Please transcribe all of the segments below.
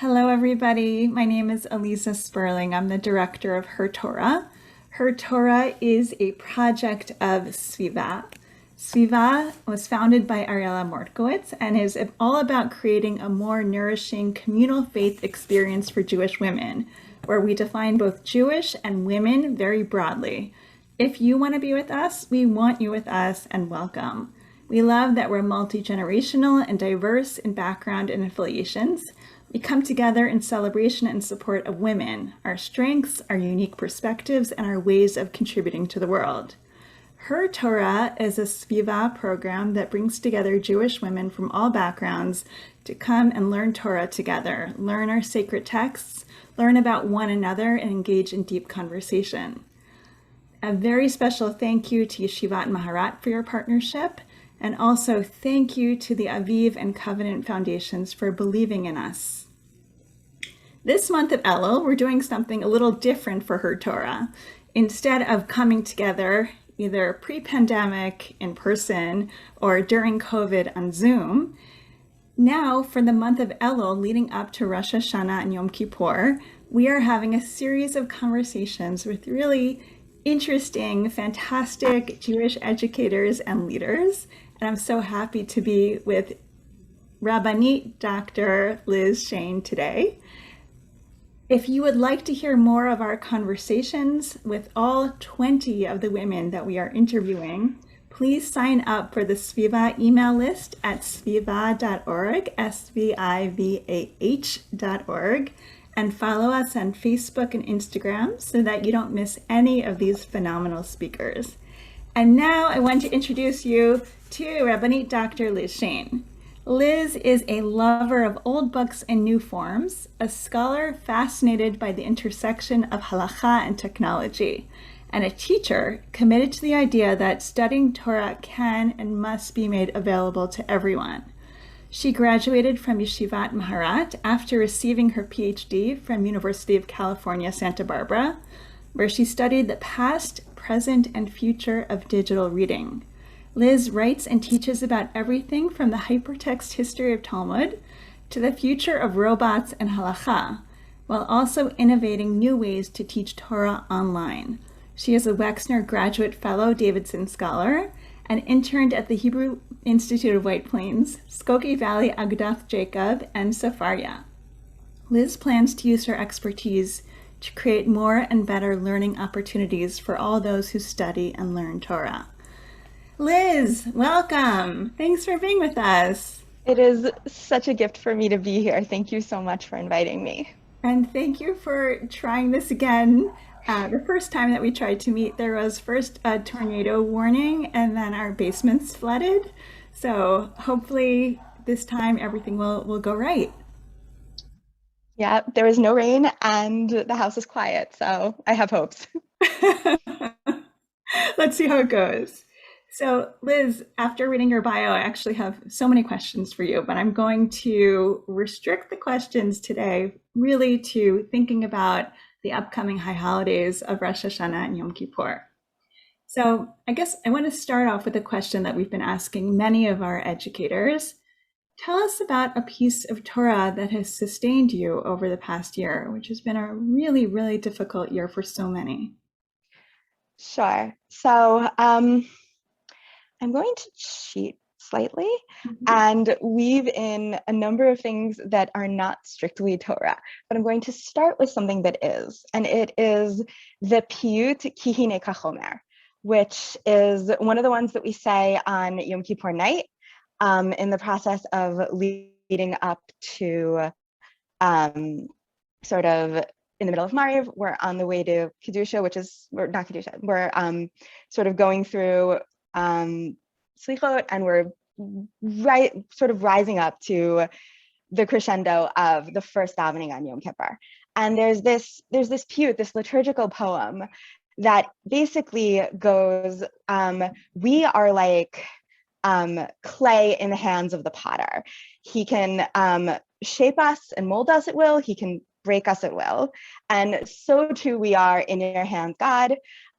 Hello, everybody. My name is Aliza Sperling. I'm the director of HerTorah. HerTorah is a project of SVIVAH. SVIVAH was founded by Ariella Mortkowitz and is all about creating a more nourishing communal faith experience for Jewish women, where we define both Jewish and women very broadly. If you want to be with us, we want you with us, and welcome. We love that we're multi-generational and diverse in background and affiliations. We come together in celebration and support of women, our strengths, our unique perspectives, and our ways of contributing to the world. HerTorah is a SVIVAH program that brings together Jewish women from all backgrounds to come and learn Torah together, learn our sacred texts, learn about one another, and engage in deep conversation. A very special thank you to Yeshivat Maharat for your partnership, and also thank you to the Aviv and Covenant Foundations for believing in us. This month of Elul, we're doing something a little different for HerTorah. Instead of coming together either pre-pandemic in person or during COVID on Zoom, now for the month of Elul leading up to Rosh Hashanah and Yom Kippur, we are having a series of conversations with really interesting, fantastic Jewish educators and leaders. And I'm so happy to be with Rabbanit Dr. Liz Shayne today. If you would like to hear more of our conversations with all 20 of the women that we are interviewing, please sign up for the SVIVAH email list at svivah.org, SVIVAH.org, and follow us on Facebook and Instagram so that you don't miss any of these phenomenal speakers. And now I want to introduce you to Rabbanit Dr. Liz Shayne. Liz is a lover of old books and new forms, a scholar fascinated by the intersection of halakha and technology, and a teacher committed to the idea that studying Torah can and must be made available to everyone. She graduated from Yeshivat Maharat after receiving her PhD from University of California, Santa Barbara, where she studied the past, present, and future of digital reading. Liz writes and teaches about everything from the hypertext history of Talmud to the future of robots and halakha, while also innovating new ways to teach Torah online. She is a Wexner Graduate Fellow Davidson Scholar and interned at the Hebrew Institute of White Plains, Skokie Valley Agudath Jacob, and Sefaria. Liz plans to use her expertise to create more and better learning opportunities for all those who study and learn Torah. Liz, welcome. Thanks for being with us. It is such a gift for me to be here. Thank you so much for inviting me. And thank you for trying this again. The first time that we tried to meet, there was first a tornado warning and then our basements flooded. So hopefully this time everything will go right. Yeah, there was no rain and the house is quiet, so I have hopes. Let's see how it goes. So Liz, after reading your bio, I actually have so many questions for you, but I'm going to restrict the questions today really to thinking about the upcoming high holidays of Rosh Hashanah and Yom Kippur. So I guess I want to start off with a question that we've been asking many of our educators. Tell us about a piece of Torah that has sustained you over the past year, which has been a really, really difficult year for so many. Sure. So I'm going to cheat slightly and weave in a number of things that are not strictly Torah, but I'm going to start with something that is, and it is the piyut ki hine kachomer, which is one of the ones that we say on Yom Kippur night in the process of leading up to sort of in the middle of Mariv. We're on the way to Kedusha, which is, we're not Kedusha, we're sort of going through Slichot, and we're sort of rising up to the crescendo of the first davening on Yom Kippur. And there's this piyut, this liturgical poem that basically goes, we are like clay in the hands of the potter. He can shape us and mold us at will. He can break us at will. And so too we are in your hands, God.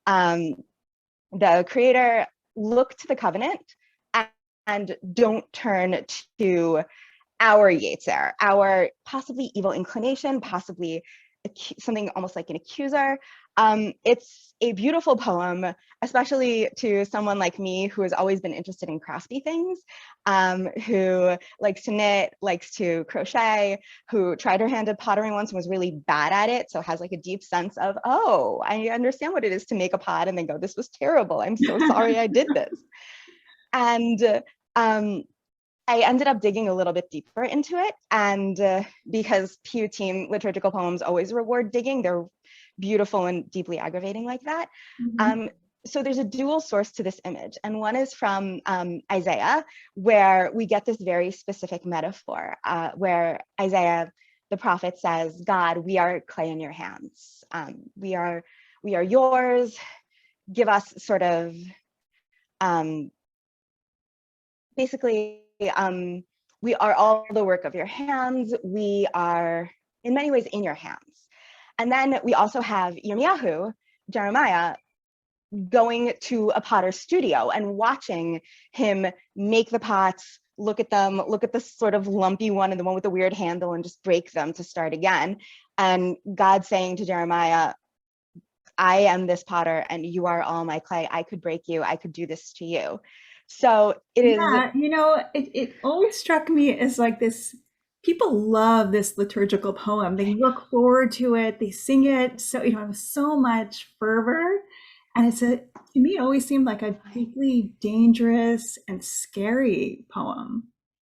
The creator, look to the covenant and don't turn to our Yetzer, our possibly evil inclination, possibly something almost like an accuser. It's a beautiful poem, especially to someone like me who has always been interested in crafty things, who likes to knit, likes to crochet, who tried her hand at pottery once and was really bad at it. So has like a deep sense of, oh, I understand what it is to make a pot and then go, this was terrible. I'm so sorry I did this. And I ended up digging a little bit deeper into it. And because PU team liturgical poems always reward digging, they're beautiful and deeply aggravating like that. Mm-hmm. So there's a dual source to this image. And one is from Isaiah, where we get this very specific metaphor, where Isaiah, the prophet, says, God, we are clay in your hands. We are yours. Give us sort of, basically, we are all the work of your hands. We are in many ways in your hands. And then we also have Yirmiyahu, Jeremiah, going to a potter's studio and watching him make the pots, look at them, look at the sort of lumpy one and the one with the weird handle and just break them to start again. And God saying to Jeremiah, I am this potter and you are all my clay. I could break you. I could do this to you. So it is. Yeah, it always struck me as like this, people love this liturgical poem. They look forward to it, they sing it so, with so much fervor. And to me, it always seemed like a deeply dangerous and scary poem.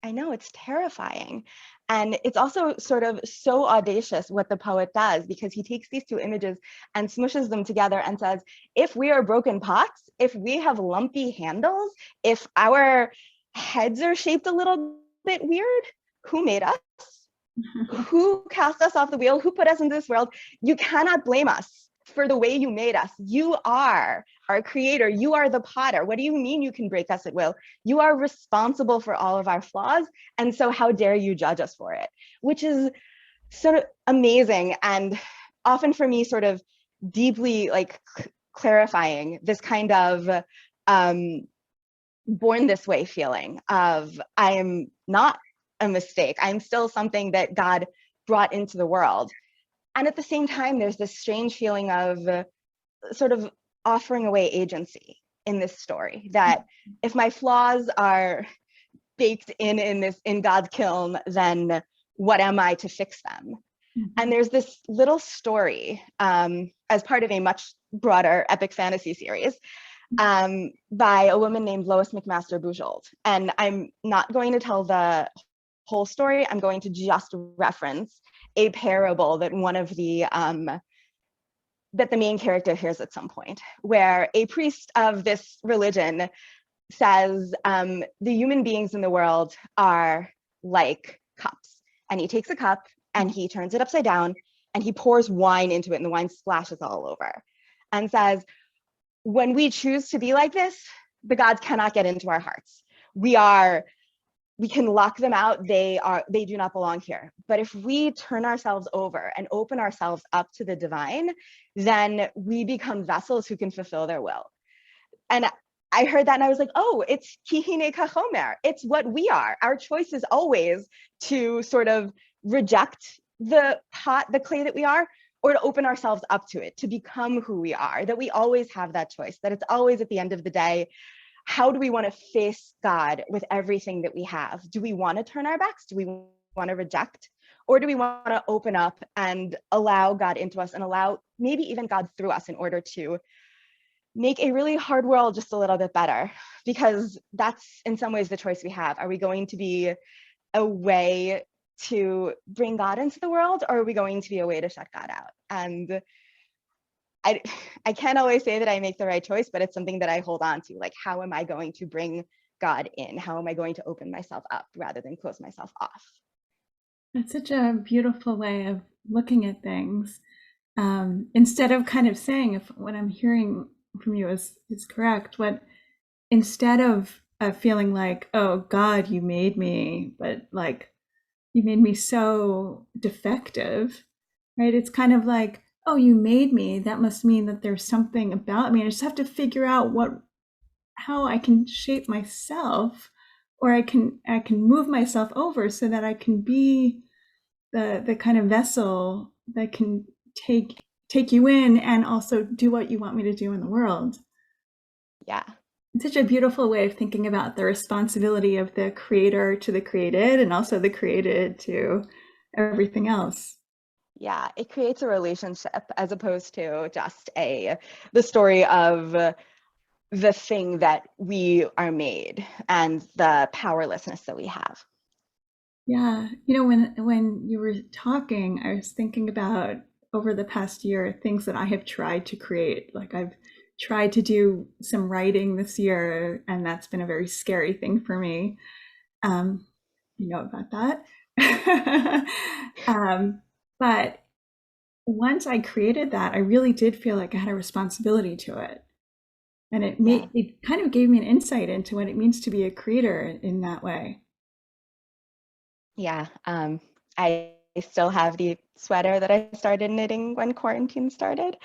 I know, it's terrifying. And it's also sort of so audacious what the poet does, because he takes these two images and smushes them together and says, if we are broken pots, if we have lumpy handles, if our heads are shaped a little bit weird, who made us? Who cast us off the wheel? Who put us in this world? You cannot blame us for the way you made us. You are our creator. You are the potter. What do you mean you can break us at will? You are responsible for all of our flaws. And so how dare you judge us for it? Which is sort of amazing. And often for me, sort of deeply like clarifying this kind of born this way feeling of I am not a mistake. I'm still something that God brought into the world. And at the same time, there's this strange feeling of sort of offering away agency in this story, that if my flaws are baked in God's kiln, then what am I to fix them? Mm-hmm. And there's this little story as part of a much broader epic fantasy series by a woman named Lois McMaster Bujold. And I'm not going to tell the whole story. I'm going to just reference a parable that one of the that the main character hears at some point, where a priest of this religion says the human beings in the world are like cups. And he takes a cup and he turns it upside down and he pours wine into it and the wine splashes all over and says, when we choose to be like this, the gods cannot get into our hearts. We can lock them out. They do not belong here. But if we turn ourselves over and open ourselves up to the divine, then we become vessels who can fulfill their will. And I heard that and I was like, oh, it's kihine kachomer. It's what we are. Our choice is always to sort of reject the pot, the clay that we are, or to open ourselves up to it, to become who we are, that we always have that choice, that it's always at the end of the day, how do we want to face God with everything that we have? Do we want to turn our backs? Do we want to reject? Or do we want to open up and allow God into us and allow maybe even God through us in order to make a really hard world just a little bit better? Because that's in some ways the choice we have. Are we going to be a way to bring God into the world, or are we going to be a way to shut God out? And I can't always say that I make the right choice, but it's something that I hold on to. Like, how am I going to bring God in? How am I going to open myself up rather than close myself off? That's such a beautiful way of looking at things. Instead of kind of saying, if what I'm hearing from you is correct, instead of feeling like, oh God, you made me, but like you made me so defective, right? It's kind of like, oh, you made me. That must mean that there's something about me. I just have to figure out how I can shape myself or I can move myself over so that I can be the kind of vessel that can take you in and also do what you want me to do in the world. Yeah. It's such a beautiful way of thinking about the responsibility of the creator to the created and also the created to everything else. Yeah, it creates a relationship as opposed to just the story of the thing that we are made and the powerlessness that we have. Yeah, when you were talking, I was thinking about over the past year things that I have tried to create. Like I've tried to do some writing this year, and that's been a very scary thing for me. Um, you know about that. um, but once I created that, I really did feel like I had a responsibility to it. And Yeah. it kind of gave me an insight into what it means to be a creator in that way. Yeah. I still have the sweater that I started knitting when quarantine started.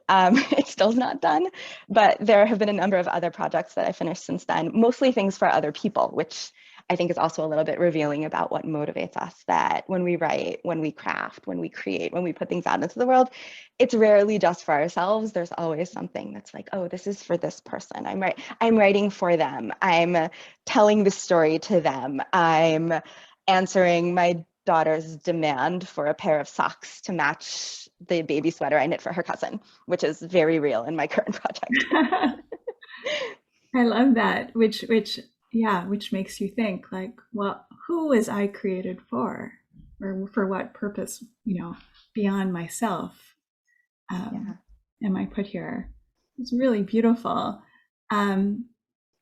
It's still not done, but there have been a number of other projects that I finished since then, mostly things for other people, which I think is also a little bit revealing about what motivates us, that when we write, when we craft, when we create, when we put things out into the world, it's rarely just for ourselves. There's always something that's like, oh, this is for this person. I'm writing for them. I'm telling the story to them. I'm answering my daughter's demand for a pair of socks to match the baby sweater I knit for her cousin, which is very real in my current project. I love that, which makes you think like, well, who was I created for? Or for what purpose, beyond myself, Yeah. um, am I put here? It's really beautiful. Um,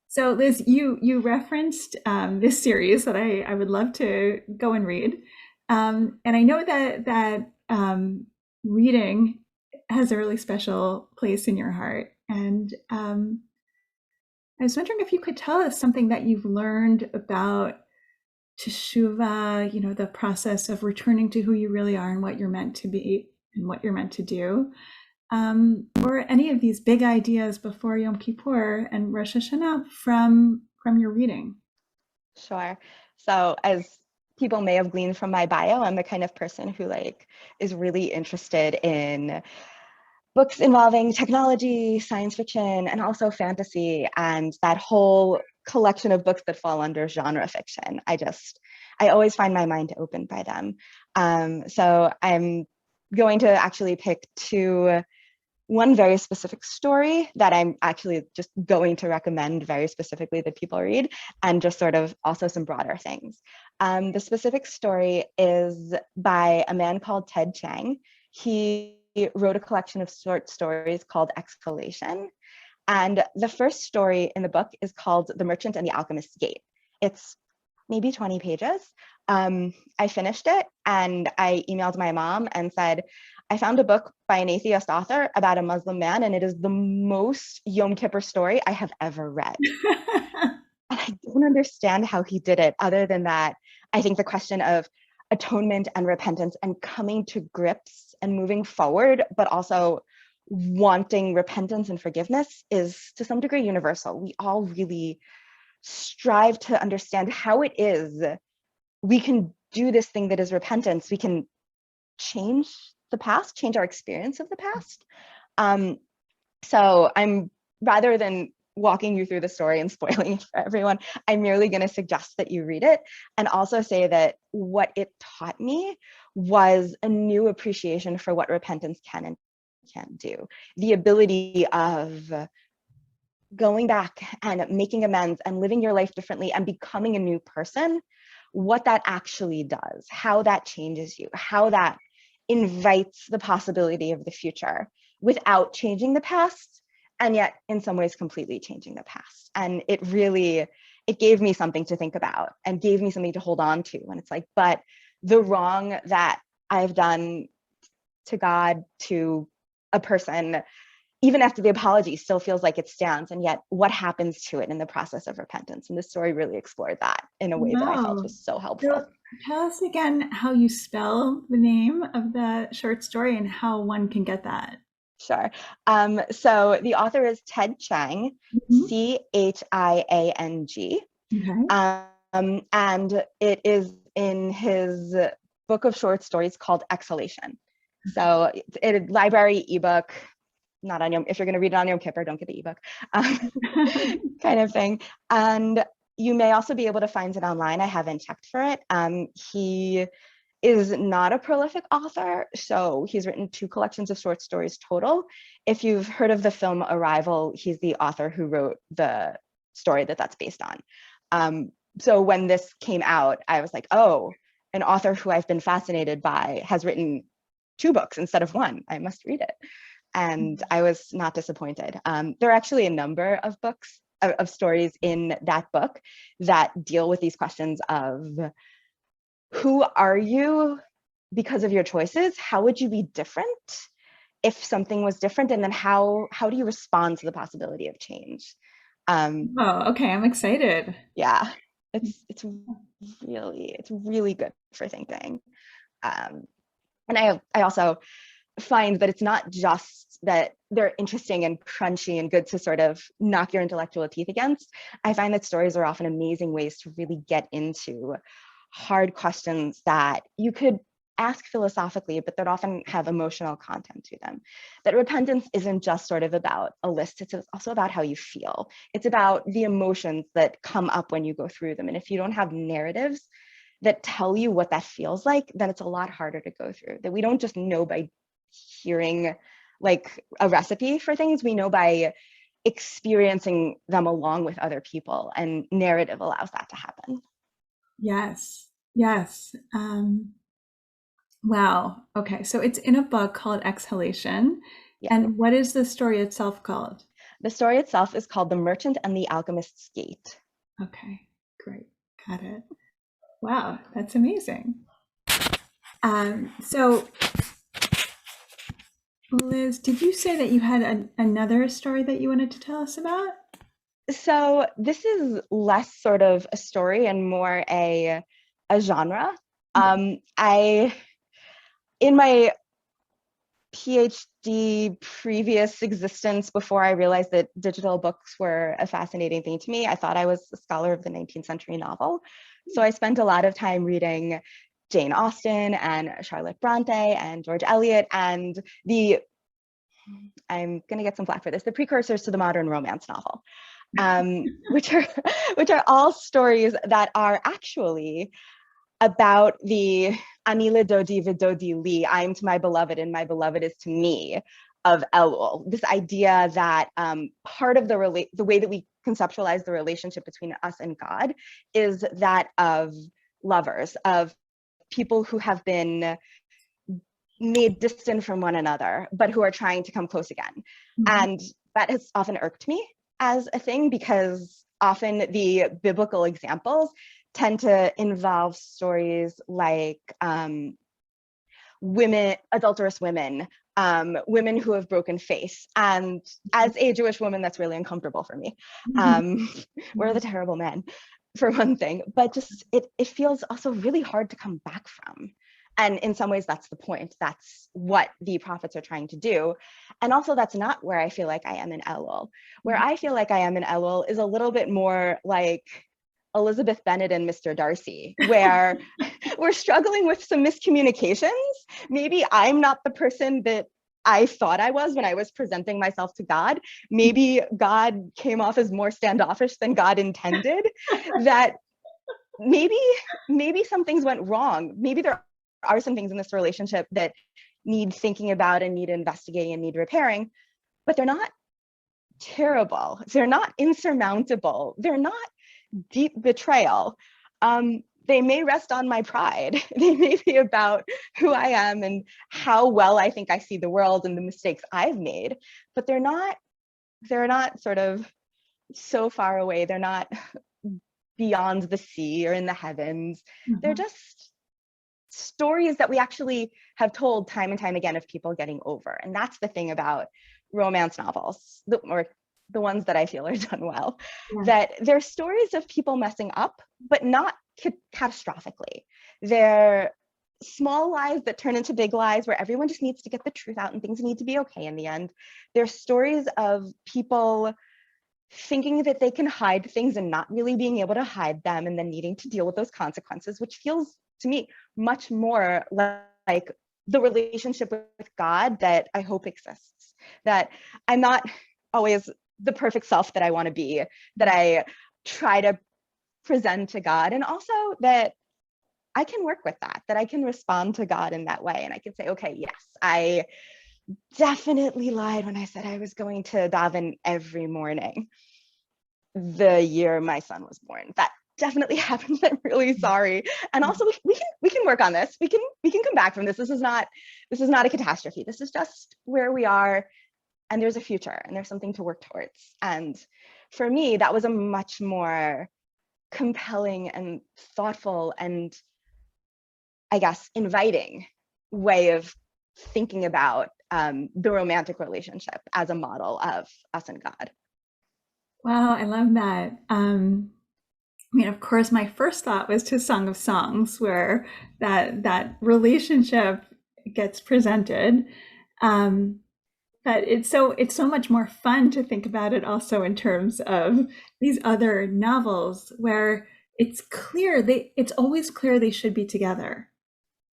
so Liz, you referenced this series that I would love to go and read. And I know that reading has a really special place in your heart. And I was wondering if you could tell us something that you've learned about teshuvah, the process of returning to who you really are and what you're meant to be and what you're meant to do, or any of these big ideas before Yom Kippur and Rosh Hashanah from your reading. Sure. So as people may have gleaned from my bio, I'm the kind of person who is really interested in books involving technology, science fiction, and also fantasy, and that whole collection of books that fall under genre fiction. I always find my mind opened by them. So I'm going to actually pick one very specific story that I'm actually just going to recommend very specifically that people read, and just sort of also some broader things. The specific story is by a man called Ted Chiang. He wrote a collection of short stories called Exhalation. And the first story in the book is called The Merchant and the Alchemist's Gate. It's maybe 20 pages. I finished it and I emailed my mom and said, I found a book by an atheist author about a Muslim man, and it is the most Yom Kippur story I have ever read. And I don't understand how he did it, other than that, I think the question of atonement and repentance and coming to grips and moving forward, but also wanting repentance and forgiveness is to some degree universal. We all really strive to understand how it is we can do this thing that is repentance. We can change the past, change our experience of the past. So I'm, rather than walking you through the story and spoiling it for everyone, I'm merely going to suggest that you read it, and also say that what it taught me was a new appreciation for what repentance can and can't do. The ability of going back and making amends and living your life differently and becoming a new person, what that actually does, how that changes you, how that invites the possibility of the future without changing the past, and yet in some ways completely changing the past. And it gave me something to think about and gave me something to hold on to. And it's like, but the wrong that I've done to God, to a person, even after the apology, still feels like it stands. And yet what happens to it in the process of repentance? And this story really explored that in a way that I felt Wow. was so helpful. So tell us again how you spell the name of the short story and how one can get that. Sure. So the author is Ted Chiang, Mhm. Chiang. Okay. and it is in his book of short stories called Exhalation. So it's a library ebook, not on Yom, if you're going to read it on Yom Kippur, don't get the ebook, kind of thing. And you may also be able to find it online. I haven't checked for it. He is not a prolific author, so he's written 2 collections of short stories total. If you've heard of the film Arrival, he's the author who wrote the story that that's based on. So when this came out, I was like, oh, an author who I've been fascinated by has written 2 books instead of 1. I must read it. And I was not disappointed. There are actually a number of books, of stories in that book that deal with these questions of who are you because of your choices? How would you be different if something was different? And then how do you respond to the possibility of change? Oh, okay. I'm excited. Yeah, it's really good for thinking. And I also find that it's not just that they're interesting and crunchy and good to sort of knock your intellectual teeth against. I find that stories are often amazing ways to really get into hard questions that you could ask philosophically, but that often have emotional content to them. That repentance isn't just sort of about a list, it's also about how you feel. It's about the emotions that come up when you go through them. And if you don't have narratives that tell you what that feels like, then it's a lot harder to go through. That we don't just know by hearing like a recipe for things, we know by experiencing them along with other people, and narrative allows that to happen. Yes. Yes. Wow. Okay. So it's in a book called Exhalation. Yeah. And what is the story itself called? The story itself is called The Merchant and the Alchemist's Gate. Okay. Great. Got it. Wow. That's amazing. So Liz, did you say that you had another story that you wanted to tell us about? So this is less sort of a story and more a genre. I, in my PhD previous existence, before I realized that digital books were a fascinating thing to me, I thought I was a scholar of the 19th century novel. So I spent a lot of time reading Jane Austen and Charlotte Bronte and George Eliot and I'm going to get some flack for this, the precursors to the modern romance novel, which are all stories that are actually about the Anila Dodi Vidodi Li, I'm to my beloved and my beloved is to me, of Elul. This idea that part of the way that we conceptualize the relationship between us and God is that of lovers, of people who have been made distant from one another, but who are trying to come close again. Mm-hmm. And that has often irked me as a thing, because often the biblical examples tend to involve stories like women, adulterous women, women who have broken faith. And as a Jewish woman, that's really uncomfortable for me. We're the terrible men, for one thing, but just it feels also really hard to come back from. And in some ways, that's the point. That's what the prophets are trying to do. And also, that's not where I feel like I am in Elul. Where I feel like I am in Elul is a little bit more like Elizabeth Bennet and Mr. Darcy, where we're struggling with some miscommunications. Maybe I'm not the person that I thought I was when I was presenting myself to God. Maybe God came off as more standoffish than God intended. That maybe some things went wrong. Maybe there are some things in this relationship that need thinking about and need investigating and need repairing, but they're not terrible. They're not insurmountable. They're not deep betrayal. They may rest on my pride. They may be about who I am and how well I think I see the world and the mistakes I've made, but they're not sort of so far away. They're not beyond the sea or in the heavens. Mm-hmm. They're just stories that we actually have told time and time again of people getting over. And that's the thing about romance novels, or the ones that I feel are done well, that they're stories of people messing up, but not catastrophically. They're small lies that turn into big lies where everyone just needs to get the truth out and things need to be okay in the end. They're stories of people thinking that they can hide things and not really being able to hide them, and then needing to deal with those consequences, which feels to me much more like the relationship with God that I hope exists. That I'm not always the perfect self that I want to be, that I try to present to God, and also that I can work with that I can respond to God in that way. And I can say, okay, yes, I definitely lied when I said I was going to daven every morning the year my son was born. That definitely happened. I'm really sorry. And also we can work on this. We can come back from this. This is not a catastrophe. This is just where we are, and there's a future, and there's something to work towards. And for me, that was a much more compelling and thoughtful and, I guess, inviting way of thinking about the romantic relationship as a model of us and God. Wow, I love that. I mean, of course, my first thought was to Song of Songs, where that relationship gets presented. Um, but it's so much more fun to think about it also in terms of these other novels where it's always clear they should be together.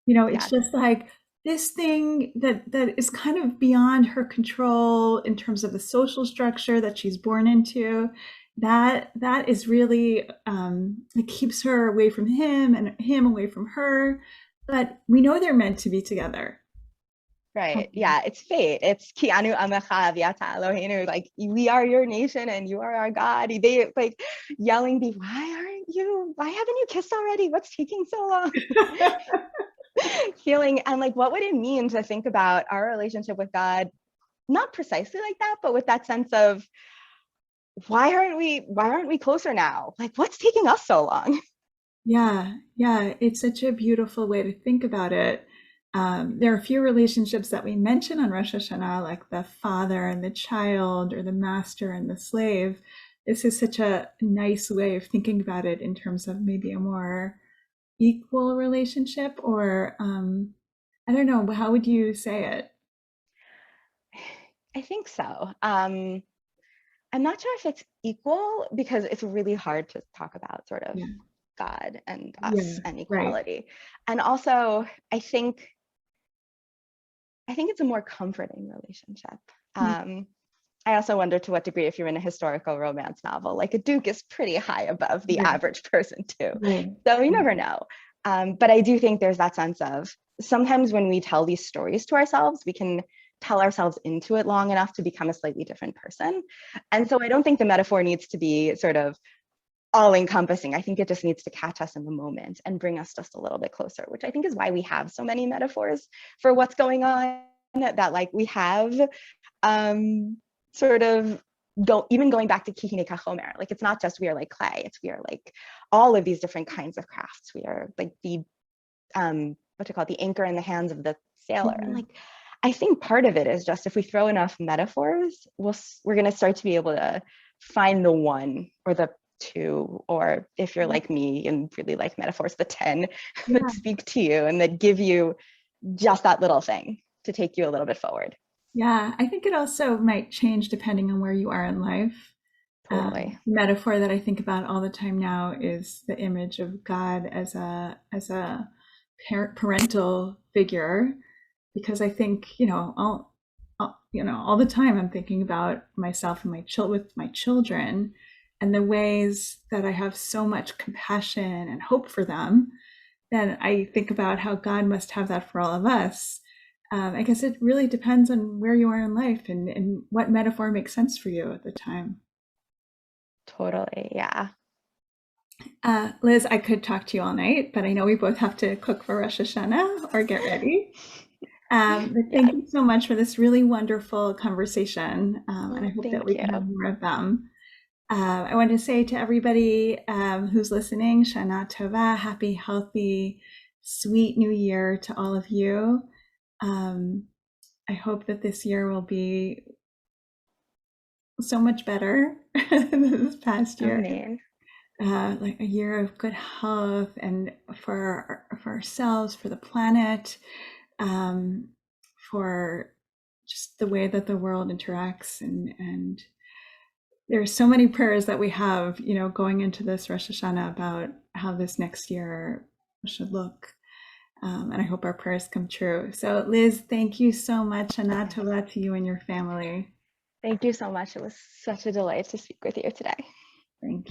It's Yes. just like this thing that is kind of beyond her control in terms of the social structure that she's born into. That is really it keeps her away from him and him away from her. But we know they're meant to be together. Right. Yeah. It's fate. It's Kianu Amecha Viata Eloheinu. Like, we are your nation and you are our God. They like yelling, why haven't you kissed already? What's taking so long? Feeling, and like, what would it mean to think about our relationship with God, not precisely like that, but with that sense of why aren't we closer now? Like, what's taking us so long? Yeah, yeah, it's such a beautiful way to think about it. There are a few relationships that we mention on Rosh Hashanah, like the father and the child, or the master and the slave. This is such a nice way of thinking about it in terms of maybe a more equal relationship, or I don't know, how would you say it? I think so. I'm not sure if it's equal, because it's really hard to talk about sort of Yeah, God and yeah, us and right. equality. And also, I think it's a more comforting relationship. Mm, I also wonder to what degree, if you're in a historical romance novel, like, a duke is pretty high above the right, average person too. right. So you never know. But I do think there's that sense of, sometimes when we tell these stories to ourselves, we can tell ourselves into it long enough to become a slightly different person. And so I don't think the metaphor needs to be sort of all encompassing. I think it just needs to catch us in the moment and bring us just a little bit closer, which I think is why we have so many metaphors for what's going on, that like we have sort of even going back to Kihine Kachomer, like, it's not just we are like clay, it's we are like all of these different kinds of crafts. We are like the what you call it, the anchor in the hands of the sailor. And Yeah, like, I think part of it is just, if we throw enough metaphors, we're going to start to be able to find the one or the two, or if you're like me and really like metaphors, the 10 that yeah. speak to you and that give you just that little thing to take you a little bit forward. Yeah, I think it also might change depending on where you are in life. Totally. Metaphor that I think about all the time now is the image of God as a parental figure, because I think all the time I'm thinking about myself and with my children, and the ways that I have so much compassion and hope for them. Then I think about how God must have that for all of us. I guess it really depends on where you are in life and what metaphor makes sense for you at the time. Totally. Yeah. Liz, I could talk to you all night, but I know we both have to cook for Rosh Hashanah or get ready. But thank Yeah. you so much for this really wonderful conversation, and I hope that Thank we you. can have more of them. I want to say to everybody who's listening, Shana Tova, happy, healthy, sweet new year to all of you. Um, I hope that this year will be so much better than this past year. Amen. Like a year of good health, and for ourselves, for the planet, um, for just the way that the world interacts, and there are so many prayers that we have, going into this Rosh Hashanah about how this next year should look. And I hope our prayers come true. So Liz, thank you so much. Shana Tova to you and your family. Thank you so much. It was such a delight to speak with you today. Thank you.